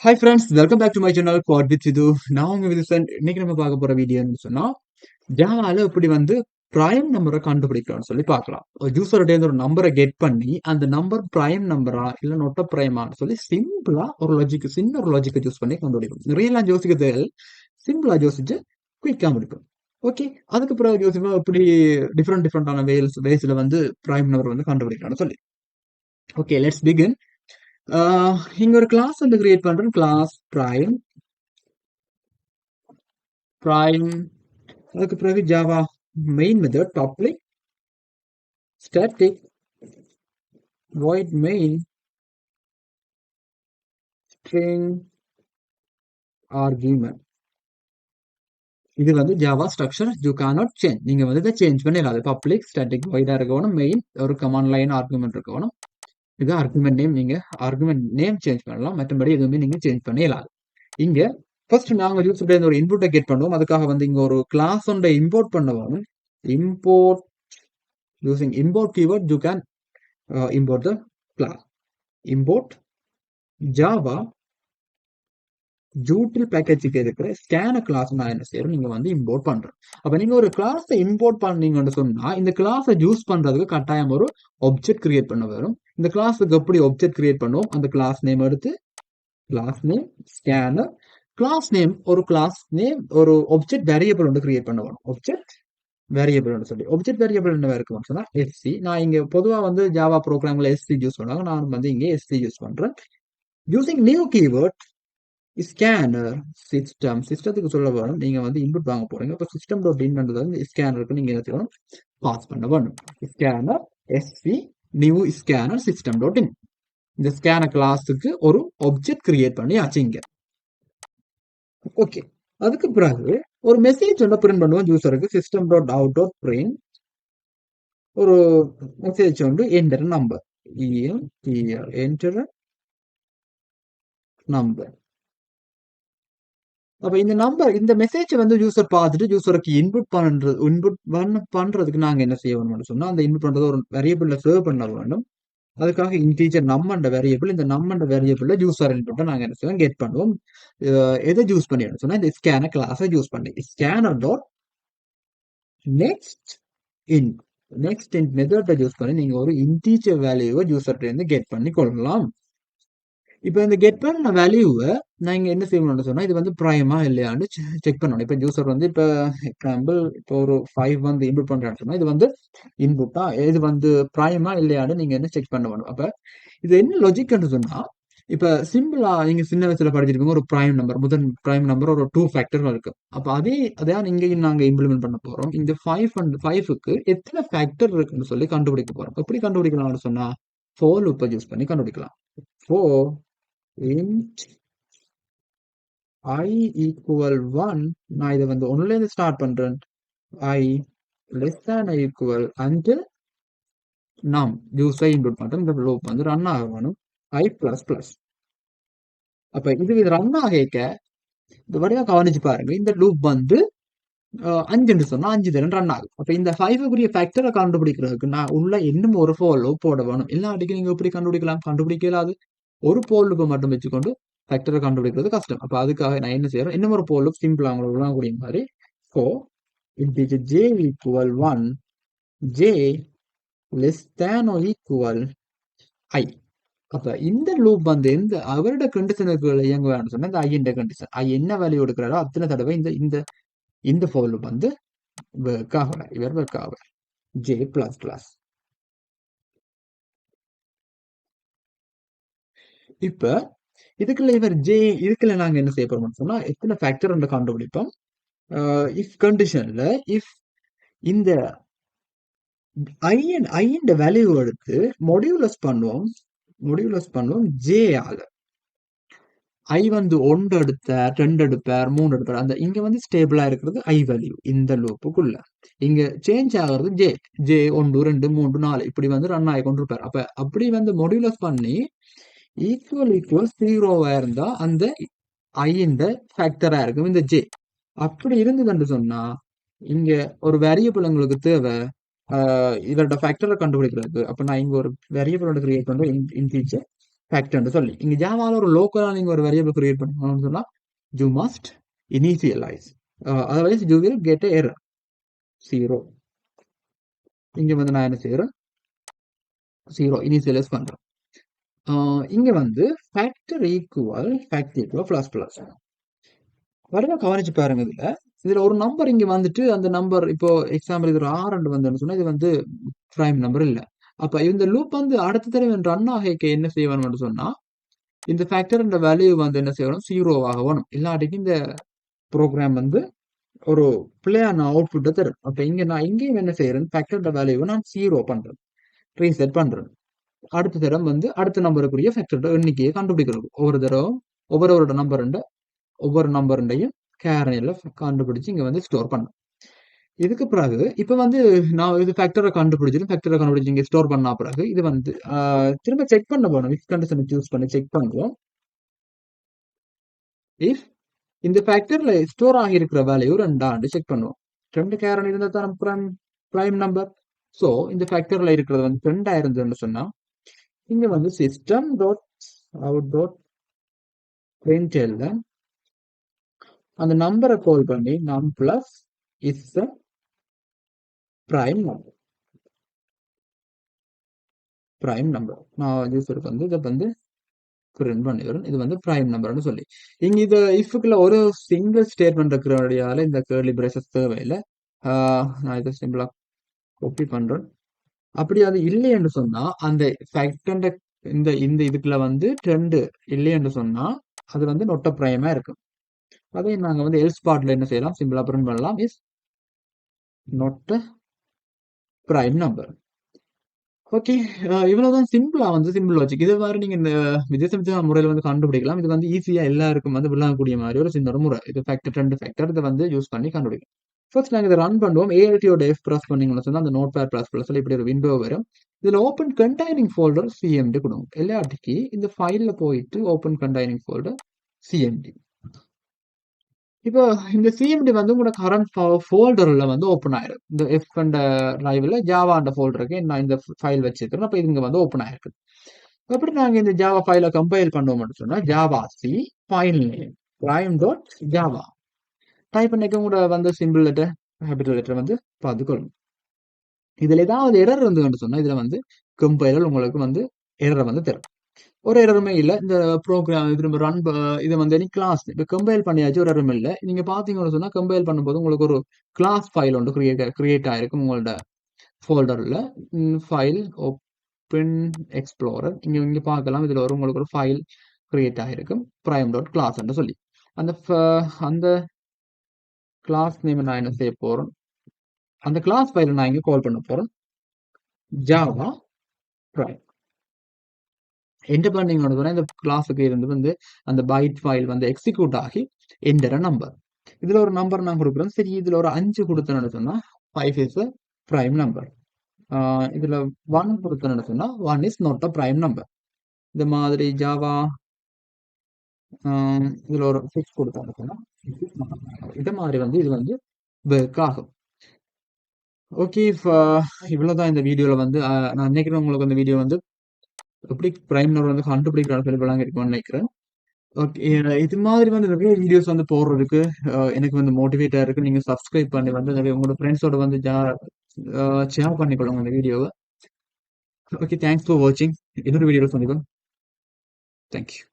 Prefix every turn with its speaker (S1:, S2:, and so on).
S1: Hi friends, welcome back to my channel bot with Vidhu. நான் உங்க விதுசன். இன்னைக்கு நம்ம பார்க்க போற வீடியோன்னு சொன்னா ஜாவால இப்படி பிரைம் நம்பரை கண்டுபிடிக்கலாம்னு சொல்லி பார்க்கலாம். ஒரு யூசர்கிட்ட இருந்து ஒரு நம்பரை கெட் பண்ணி அந்த நம்பர் பிரைம் நம்பரா இல்ல நொட்ட பிரைமான்னு சொல்லி சிம்பிளா ஒரு லாஜிக் சின்ன ஒரு லாஜிக்கை யூஸ் பண்ணி கண்டுபிடிக்கும். நிறையலாம் யோசிக்கிறது சிம்பிளா யோசிச்சு குயிக்கா முடிக்கும். ஓகே, அதுக்கு பிறகு யோசிப்போம் எப்படி டிஃப்ரெண்டான வேஸ்ல பிரைம் நம்பர் கண்டுபிடிக்கலாம்னு சொல்லி. Okay, let's begin. இங்க ஒரு கிளாஸ் கிரியேட் பண்றேன். கிளாஸ் பிரைம் அதுக்கு பிறகு Java main method public static void main string argument. இது Java structure. You cannot change. நீங்க இதை சேஞ்ச் பண்ணல. பப்ளிக் ஸ்டாட்டிக் void இருக்கணும். மெயின் ஒரு கமாண்ட் லைன் ஆர்குமெண்ட் இருக்கணும். இது ஆர்குமெண்ட் நேம். நீங்க ஆர்குமெண்ட் நேம் சேஞ்ச் பண்ணலாம். மற்றபடி எதுவுமே நீங்க சேஞ்ச் பண்ணலாம். இங்க ஃபர்ஸ்ட் நாங்க யூசர் ஒரு இன்புட்டை கெட் பண்ணுவோம். அதுக்காக இங்க ஒரு கிளாஸ் ஒன்றை இம்போர்ட் பண்ணுவோம். Import using import keyword you can import the class. Import java util package இருக்கிற scanner class நான் என்ன செய்யறேன், நீங்க இம்போர்ட் பண்றேன். அப்ப நீங்க ஒரு கிளாஸ் இம்போர்ட் பண்ணீங்கன்னு சொன்னா இந்த கிளாஸை யூஸ் பண்றதுக்கு கட்டாயம் ஒரு ஆப்ஜெக்ட் கிரியேட் பண்ண வரும். இந்த கிளாஸுக்கு எப்படி ஆப்ஜெக்ட் கிரியேட் பண்ணுவோம், அந்த கிளாஸ் நேம் எடுத்து class name scanner class name ஒரு ஆப்ஜெக்ட் வேரியபிள் ஒன்று கிரியேட் பண்ண வரும். ஆப்ஜெக்ட் வேரியபிள் சொல்லி ஆப்ஜெக்ட் வேரியபிள் என்ன இருக்கும்னு சொன்னா எஸ்சி. நான் இங்க பொதுவா ஜாவா ப்ரோக்ராம்ல எஸ்சி யூஸ் பண்ணுவாங்க. நான் இங்க எஸ்சி யூஸ் பண்றேன். யூசிங் நியூ கீவேர்ட் ஸ்கேனர் சிஸ்டத்துக்கு சொல்ல வரும். நீங்க இன்புட் வாங்க போறீங்க. இப்போ சிஸ்டம் டாட் இன் ஸ்கேனருக்கு நீங்க என்ன செய்யணும், பாஸ் பண்ண வேணும். Scanner SC new scanner system dot in. இந்த ஸ்கேனர் கிளாஸுக்கு ஒரு ஆப்ஜெக்ட் கிரியேட் பண்ணி ஆச்சு இங்க. ஓகே, அதுக்கு பிறகு ஒரு மெசேஜ் பிரிண்ட் பண்ணுவோம் யூசருக்கு. System dot out dot print ஒரு message enter number enter number. அப்ப இந்த நம்பர் இந்த மெசேஜ் யூசர் பார்த்துட்டு யூசருக்கு இன்புட் பண்றதுக்கு நாங்க என்ன செய்ய வேணும்னு சொன்னா அந்த இன்புட் பண்றது ஒரு வேரியபிள்ல சேவ் பண்ண வேண்டும். அதுக்காக இன்டீஜர் நம்மண்ட வேரியபிள், இந்த நம்மண்ட வேரியபிள்ல யூசர் இன்புட்டை நாங்க என்ன செய்வோம், கெட் பண்ணுவோம். எதை யூஸ் பண்ணி சொன்னா இந்த ஸ்கேனர் கிளாஸை யூஸ் பண்ணி ஸ்கேனர் டாட் நெக்ஸ்ட் இன்ட் மெத்தடை யூஸ் பண்ணி நீங்க ஒரு இன்டீஜர் வேல்யூவை யூசர்கிட்ட இருந்து கெட் பண்ணி கொள்ளலாம். இப்போ இந்த கெட் பண்ண வேல்யூவை நாங்க என்ன செய்யணும்னு சொன்னா இது பிரைமா இல்லையான்னு செக் பண்ணணும். இப்போ யூசர் இப்போ எக்ஸாம்பிள் இப்போ ஒரு 5 இன்புட் பண்றான்னு சொன்னா இது இன்புட்டா இது பிரைமா இல்லையான்னு நீங்க என்ன செக் பண்ண வேணும். அப்ப இது என்ன லாஜிக்னு சொன்னா இப்ப சிம்பிளா நீங்க சின்ன வயசுல படிச்சிருப்பீங்க. ஒரு பிரைம் நம்பர் முதல் பிரைம் நம்பர் ஒரு 2 ஃபேக்டர் இருக்கு. அப்ப அதான் இங்கேயும் நாங்க இம்ப்ளிமெண்ட் பண்ண போறோம். இந்த 5க்கு எத்தனை ஃபேக்டர் இருக்குன்னு சொல்லி கண்டுபிடிக்க போறோம். எப்படி கண்டுபிடிக்கலாம்னு சொன்னா for லூப்பை யூஸ் பண்ணி கண்டுபிடிக்கலாம். for int I equal 1, நான் இதை ஒன்னுல இருந்து ஸ்டார்ட் பண்றேன். I less than I equal until num யூஸை இன்க்ளூட் பண்றேன். இந்த லூப் ரன் ஆக வேணும். I plus plus. அப்ப இது ரன் ஆக இந்த வடிவா கவனிச்சு பாருங்க. இந்த லூப் 5 சொன்னா 5 தரம் ரன் ஆகும். அப்ப இந்த 5 ஃபேக்டரை கண்டுபிடிக்கிறதுக்கு நான் உள்ள இன்னும் ஒரு for லூப் போட வேணும். இல்லாட்டிக்கு நீங்க எப்படி கண்டுபிடிக்கலாது. ஒரு for லூப்பை மட்டும் வச்சுக்கொண்டு ஃபேக்டரை கண்டுபிடிக்கிறது கஷ்டம். அப்ப அதுக்காக நான் என்ன செய்யறேன், இன்னும் ஒரு for லூப் சிம்பிளா உங்களுக்கு விளங்கக்கூடிய மாதிரி for integer j equal 1 j less than or equal I. அப்ப இந்த லூப் இந்த அவரோட கண்டிஷனுக்கு இயங்க வேணும்னு சொன்னா இந்த ஐ கண்டிஷன் ஐ என்ன வேல்யூ எடுக்கிறாரோ அத்தனை தடவை இந்த for லூப் ஒர்க் ஆகல. இவர் ஒர்க் ஆகல. j plus plus. இப்ப இதுக்குள்ள நாங்க என்ன செய்ய போறோம்னு சொன்னா எத்தனை ஃபேக்டர் கண்டுபிடிப்போம். இஃப் கண்டிஷன்ல இஃப் இந்த ஐ வேல்யூ எடுத்து மொடியூலஸ் பண்ணுவோம் j ஆல. ஐ 1 எடுப்பார், 2 எடுப்பார், 3 எடுப்பார். அந்த இங்க ஸ்டேபிளா இருக்கிறது ஐ வேல்யூ இந்த லூப்புக்குள்ள. இங்க சேஞ்ச் ஆகிறது ஜே 1 2 3 4 இப்படி ரன் ஆகி கொண்டிருப்பார். அப்ப அப்படி மொடியூலஸ் பண்ணி ஈக்குவல் 0வா இருந்தா அந்த ஐ ஃபேக்டரா இருக்கும் இந்த ஜே. அப்படி இருந்ததுன்னு சொன்னா இங்க ஒரு வேரியபிள் உங்களுக்கு தேவை இவரோட ஃபேக்டரை கண்டுபிடிக்கிறது. அப்ப நான் இங்க ஒரு வேரியபிளோட கிரியேட் பண்றேன் இன்டீஜர் ஃபேக்டர்னு சொல்லி இங்க ஜாவால ஒரு லோக்கலா நீங்க ஒரு வேரியபிள் கிரியேட் பண்ணணும்னு சொன்னா you must initialise, otherwise you will get error 0. இங்க வந்து நான் என்ன செய்யறேன், 0 இனிஷியலைஸ் பண்றேன். இங்க வந்து ஃபேக்டர் ஈக்குவல் பிளஸ் பிளஸ் வடிவா கவனிச்சு பாருங்க. இதுல ஒரு நம்பர் இங்க வந்துட்டு அந்த நம்பர் இப்போ எக்ஸாம்பிள் இது ஒரு 6 வந்து சொன்னா இது வந்து பிரைம் நம்பர் இல்ல. அப்ப இந்த லூப் வந்து அடுத்த தடவை ரன் ஆக என்ன செய்வான்னு சொன்னா இந்த ஃபேக்டர் வேல்யூ வந்து என்ன செய்யணும், 0 ஆகணும். இல்லாட்டிக்கு இந்த ப்ரோக்ராம் வந்து ஒரு பிள்ளையான அவுட்புட்டை தரும். அப்ப இங்க நான் இங்கேயும் என்ன செய்யறேன், ஃபேக்டர் வேல்யூவை நான் 0 பண்றேன், ரீசெட் பண்றேன். அடுத்த தரம் வந்து அடுத்த நம்பருக்குரிய ஃபேக்டர் எண்ணிக்கையை கண்டுபிடிக்கணும். ஒவ்வொரு தடவை ஒவ்வொரு நம்பருண்டையும் கேரனில கண்டுபிடிச்சு இங்க வந்து ஸ்டோர் பண்ணணும். இதுக்கு பிறகு இப்ப வந்து நான் இது ஃபேக்டரை கண்டுபிடிச்சு இங்க ஸ்டோர் பண்ண பிறகு இது வந்து திரும்ப செக் பண்ண போகணும். இஃப் கண்டிஷனை சூஸ் பண்ணி செக் பண்றோம். இஃப் இந்த ஃபேக்டர்ல ஸ்டோர் ஆகியிருக்கிற வேல்யூ 2 செக் பண்ணுவோம். 2 கேரன் இருந்தா தான் பிரைம் நம்பர். ஸோ இந்த ஃபேக்டர்ல இருக்கிறது வந்து 2 இருந்ததுன்னு சொன்னா இங்க வந்து சிஸ்டம் டாட் அவுட் டாட் பிரிண்டெல்ல அந்த நம்பரை கால் பண்ணி நம் plus is the prime number நான் யூசருக்கு வந்து இதை வந்து பிரிண்ட் பண்ணிடுறேன். இது வந்து பிரைம் நம்பர்னு சொல்லி இங்க இது இஃப்க்குள்ள ஒரு சிங்கிள் ஸ்டேட்மெண்ட் இருக்கிறபடியால இந்த கேர்லி பிரேசஸ் தேவையில்லை. நான் இதை சிம்பிளா காப்பி பண்றேன். அப்படி அது இல்லைன்னு சொன்னா அந்த ஃபேக்டர் இந்த இந்த இதுக்குள்ள வந்து 2 இல்லைன்னு சொன்னா அது வந்து நொட்ட பிரைமா இருக்கும். அதை நாங்க வந்து எல்ஸ் பார்ட்ல என்ன செய்யலாம், சிம்பிளா பிரிண்ட் பண்ணலாம், இஸ் நொட்ட பிரைம் நம்பர். ஓகே, இவ்வளவுதான் சிம்பிளா வந்து சிம்பிள் லாஜிக். இது மாதிரி நீங்க இந்த வித்தியாச முறையில வந்து கண்டுபிடிக்கலாம். இது வந்து ஈஸியா எல்லாருக்கும் வந்து விளங்கக்கூடிய மாதிரி ஒரு சின்ன ஒரு முறை. இது ஃபேக்டர் 2 ஃபேக்டர் இதை வந்து யூஸ் பண்ணி கண்டுபிடிக்கலாம். ஃபர்ஸ்ட் நாங்க இதை ரன் பண்ணுவோம். ஏஎல்டியோட எஃப் ப்ரெஸ் பண்ணீங்கன்னு சொன்னா அந்த நோட் பேட் ப்ளஸ் ப்ளஸ்ல இப்படி ஒரு விண்டோ வரும். இதுல ஓப்பன் கண்டைனிங் ஃபோல்டர் சிஎம்டி கொடுங்க. எல்லாட்டிக்கு இந்த ஃபைல்ல போயிட்டு ஓப்பன் கண்டைனிங் ஃபோல்டர் சிஎம்டி. இப்போ இந்த சிஎம்டி வந்து உங்களோட கரண்ட் ஃபோல்டர்ல வந்து ஓப்பன் ஆயிரும். இந்த எஃப் கண்ட டிரைவ்ல ஜாவாண்ட ஃபோல்டருக்கு நான் இந்த ஃபைல் வச்சிருக்கிறேன். அப்ப இங்க வந்து ஓப்பன் ஆயிருக்கு. எப்படி நாங்க இந்த ஜாவா ஃபைலை கம்பைல் பண்ணுவோம்னு சொன்னா Java C file name prime dot Java type பண்ணிக்க கூட வந்து சிம்பிள் லெட்டர் கேபிட்டல் லெட்டர் வந்து பார்த்துக்கொள்ளும். இதுல ஏதாவது எரர் இருந்ததுன்னு சொன்னா இதுல வந்து கம்பைலர் உங்களுக்கு வந்து எரரை வந்து தரும். ஒரு எரருமே இல்லை. இந்த ப்ரோக்ராம் இது ரன் இதை வந்து எனி கிளாஸ் இப்போ கம்பைல் பண்ணியாச்சு, ஒரு எரரும் இல்லை. நீங்க பாத்தீங்கன்னு சொன்னா கம்பைல் பண்ணும்போது உங்களுக்கு ஒரு கிளாஸ் ஃபைல் ஒன்று கிரியேட் ஆயிருக்கும் உங்களோட ஃபோல்டர்ல. ஃபைல் ஓப்பன் எக்ஸ்ப்ளோரர் இங்க இங்க பார்க்கலாம். இதுல ஒரு உங்களுக்கு ஒரு ஃபைல் கிரியேட் ஆயிருக்கும் prime டாட் கிளாஸ் என்று சொல்லி. அந்த அந்த கிளாஸ் நேம் நான் என்ன செய்ய போறேன், அந்த கிளாஸ் ஃபைலை நான் இங்க கால் பண்ண போறேன் ஜாவா prime. என்டர் பண்ணீங்கன்னு இந்த கிளாஸுக்கு இருந்து வந்து அந்த பைட் ஃபைல் வந்து எக்ஸிக்யூட் ஆகி என்டர் நம்பர். இதுல ஒரு நம்பர் நான் கொடுக்குறேன். சரி, இதுல ஒரு 5 கொடுத்தேன்னு சொன்னா 5 இஸ் அ பிரைம் நம்பர். இதுல 1 கொடுத்தேன்னு சொன்னா 1 is not a prime number. இந்த மாதிரி ஜாவா இதுல ஒரு 6 கொடுத்தேன்னு சொன்னா இந்த மாதிரி வந்து இது வந்து ஒர்க் ஆகும். ஓகே, இவ்வளவுதான் இந்த வீடியோல வந்து நான் நினைக்கிறேன் உங்களுக்கு இந்த வீடியோ வந்து எப்படி பிரைம் நம்பர் வந்து கண்டுபிடிக்கிறான்னு சொல்லி விளங்க இருக்கும்னு நினைக்கிறேன். ஓகே, இது மாதிரி வந்து நிறைய வீடியோஸ் வந்து போடுறதுக்கு எனக்கு வந்து மோட்டிவேட்டா இருக்கு. நீங்க சப்ஸ்கிரைப் பண்ணி வந்து நிறைய உங்களோட ஃப்ரெண்ட்ஸோட வந்து ஷேர் பண்ணிக்கொள்ளுங்க இந்த வீடியோவை. ஓகே, தேங்க்ஸ் ஃபார் வாட்சிங். இன்னொரு வீடியோவில் சந்திப்போம். தேங்க்யூ.